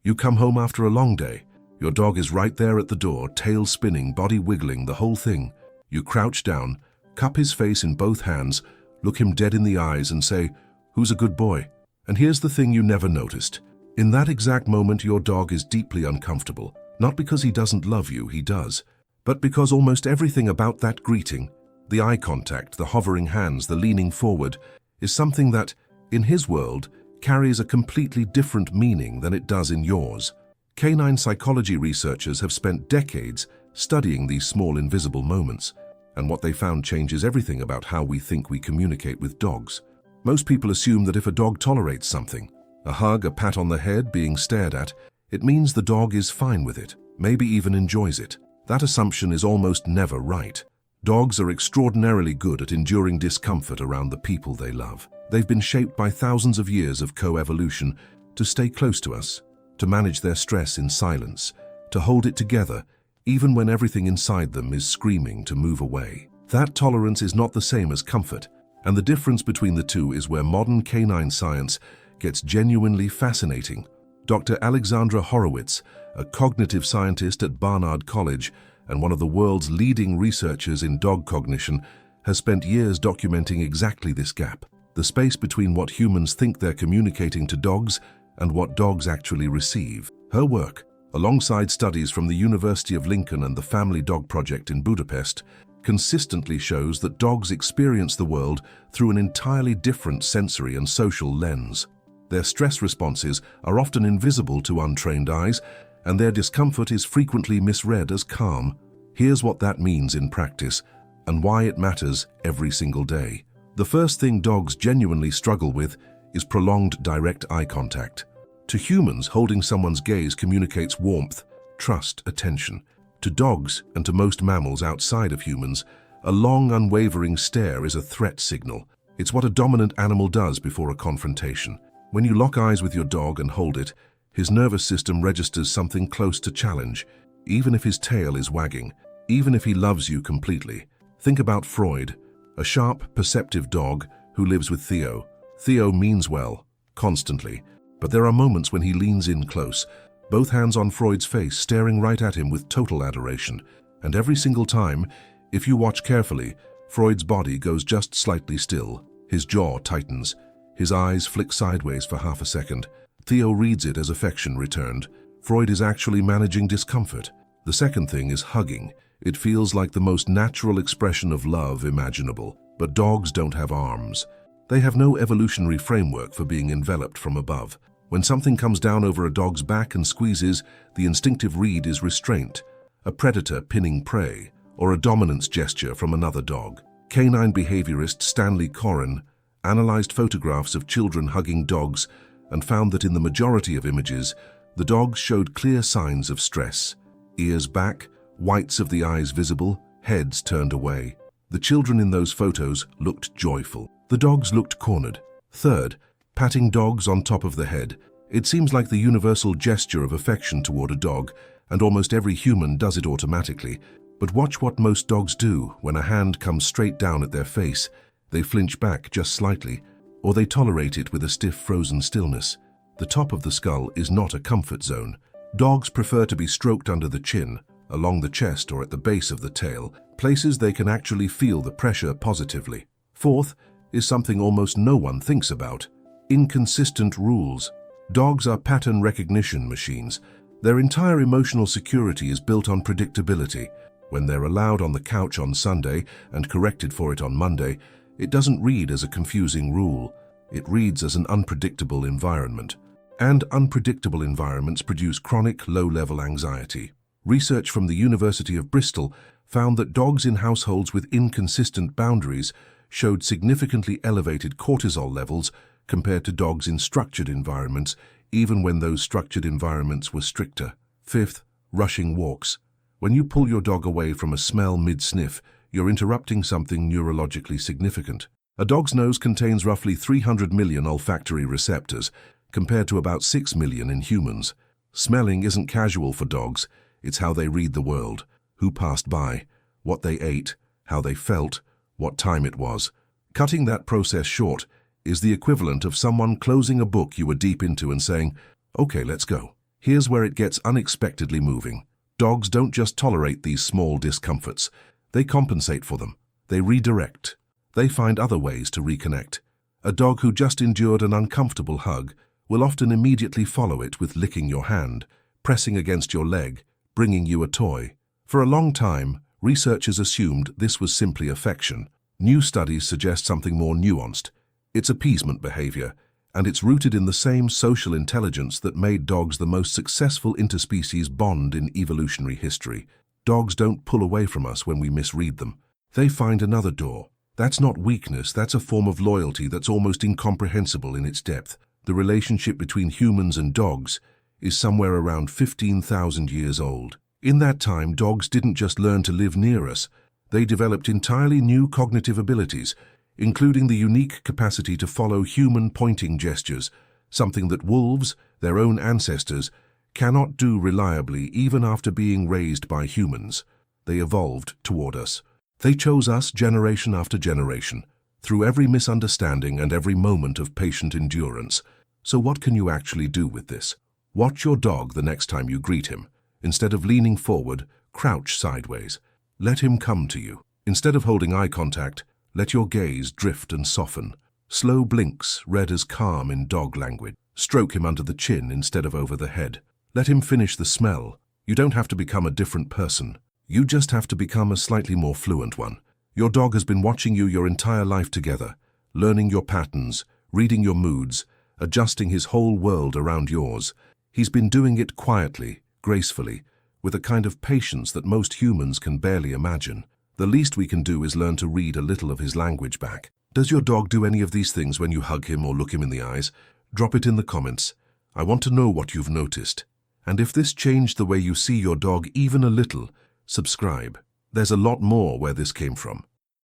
You come home after a long day. Your dog is right there at the door, tail spinning, body wiggling, the whole thing. You crouch down, cup his face in both hands, look him dead in the eyes and say, "Who's a good boy?" And here's the thing you never noticed. In that exact moment, your dog is deeply uncomfortable. Not because he doesn't love you, he does, but because almost everything about that greeting, the eye contact, the hovering hands, the leaning forward, is something that, in his world, carries a completely different meaning than it does in yours. Canine psychology researchers have spent decades studying these small invisible moments, and what they found changes everything about how we think we communicate with dogs. Most people assume that if a dog tolerates something, a hug, a pat on the head, being stared at, it means the dog is fine with it, maybe even enjoys it. That assumption is almost never right. Dogs are extraordinarily good at enduring discomfort around the people they love. They've been shaped by thousands of years of co-evolution to stay close to us, to manage their stress in silence, to hold it together, even when everything inside them is screaming to move away. That tolerance is not the same as comfort, and the difference between the two is where modern canine science gets genuinely fascinating. Dr. Alexandra Horowitz, a cognitive scientist at Barnard College and one of the world's leading researchers in dog cognition, has spent years documenting exactly this gap, the space between what humans think they're communicating to dogs and what dogs actually receive. Her work, alongside studies from the University of Lincoln and the Family Dog Project in Budapest, consistently shows that dogs experience the world through an entirely different sensory and social lens. Their stress responses are often invisible to untrained eyes, and their discomfort is frequently misread as calm. Here's what that means in practice, and why it matters every single day. The first thing dogs genuinely struggle with is prolonged direct eye contact. To humans, holding someone's gaze communicates warmth, trust, attention. To dogs, and to most mammals outside of humans, a long, unwavering stare is a threat signal. It's what a dominant animal does before a confrontation. When you lock eyes with your dog and hold it, his nervous system registers something close to challenge, even if his tail is wagging, even if he loves you completely. Think about Freud, a sharp, perceptive dog who lives with Theo. Theo means well, constantly, but there are moments when he leans in close, both hands on Freud's face, staring right at him with total adoration. And every single time, if you watch carefully, Freud's body goes just slightly still. His jaw tightens. His eyes flick sideways for half a second. Theo reads it as affection returned. Freud is actually managing discomfort. The second thing is hugging. It feels like the most natural expression of love imaginable. But dogs don't have arms. They have no evolutionary framework for being enveloped from above. When something comes down over a dog's back and squeezes, the instinctive read is restraint, a predator pinning prey, or a dominance gesture from another dog. Canine behaviorist Stanley Coren analyzed photographs of children hugging dogs and found that in the majority of images, the dogs showed clear signs of stress. Ears back, whites of the eyes visible, heads turned away. The children in those photos looked joyful. The dogs looked cornered. Third, patting dogs on top of the head. It seems like the universal gesture of affection toward a dog, and almost every human does it automatically. But watch what most dogs do when a hand comes straight down at their face. They flinch back just slightly, or they tolerate it with a stiff, frozen stillness. The top of the skull is not a comfort zone. Dogs prefer to be stroked under the chin, along the chest or at the base of the tail, places they can actually feel the pressure positively. Fourth is something almost no one thinks about: inconsistent rules. Dogs are pattern recognition machines. Their entire emotional security is built on predictability. When they're allowed on the couch on Sunday and corrected for it on Monday, it doesn't read as a confusing rule. It reads as an unpredictable environment. And unpredictable environments produce chronic, low-level anxiety. Research from the University of Bristol found that dogs in households with inconsistent boundaries showed significantly elevated cortisol levels compared to dogs in structured environments, even when those structured environments were stricter. Fifth, rushing walks. When you pull your dog away from a smell mid-sniff, you're interrupting something neurologically significant. A dog's nose contains roughly 300 million olfactory receptors, compared to about 6 million in humans. Smelling isn't casual for dogs, it's how they read the world, who passed by, what they ate, how they felt, what time it was. Cutting that process short is the equivalent of someone closing a book you were deep into and saying, "Okay, let's go." Here's where it gets unexpectedly moving. Dogs don't just tolerate these small discomforts. They compensate for them. They redirect. They find other ways to reconnect. A dog who just endured an uncomfortable hug will often immediately follow it with licking your hand, pressing against your leg, bringing you a toy. For a long time, researchers assumed this was simply affection. New studies suggest something more nuanced. It's appeasement behavior, and it's rooted in the same social intelligence that made dogs the most successful interspecies bond in evolutionary history. Dogs don't pull away from us when we misread them. They find another door. That's not weakness, that's a form of loyalty that's almost incomprehensible in its depth. The relationship between humans and dogs is somewhere around 15,000 years old. In that time, dogs didn't just learn to live near us. They developed entirely new cognitive abilities, including the unique capacity to follow human pointing gestures, something that wolves, their own ancestors, cannot do reliably even after being raised by humans. They evolved toward us. They chose us generation after generation, through every misunderstanding and every moment of patient endurance. So what can you actually do with this? Watch your dog the next time you greet him. Instead of leaning forward, crouch sideways. Let him come to you. Instead of holding eye contact, let your gaze drift and soften. Slow blinks, read as calm in dog language. Stroke him under the chin instead of over the head. Let him finish the smell. You don't have to become a different person. You just have to become a slightly more fluent one. Your dog has been watching you your entire life together, learning your patterns, reading your moods, adjusting his whole world around yours. He's been doing it quietly, gracefully, with a kind of patience that most humans can barely imagine. The least we can do is learn to read a little of his language back. Does your dog do any of these things when you hug him or look him in the eyes? Drop it in the comments. I want to know what you've noticed. And if this changed the way you see your dog even a little, subscribe. There's a lot more where this came from.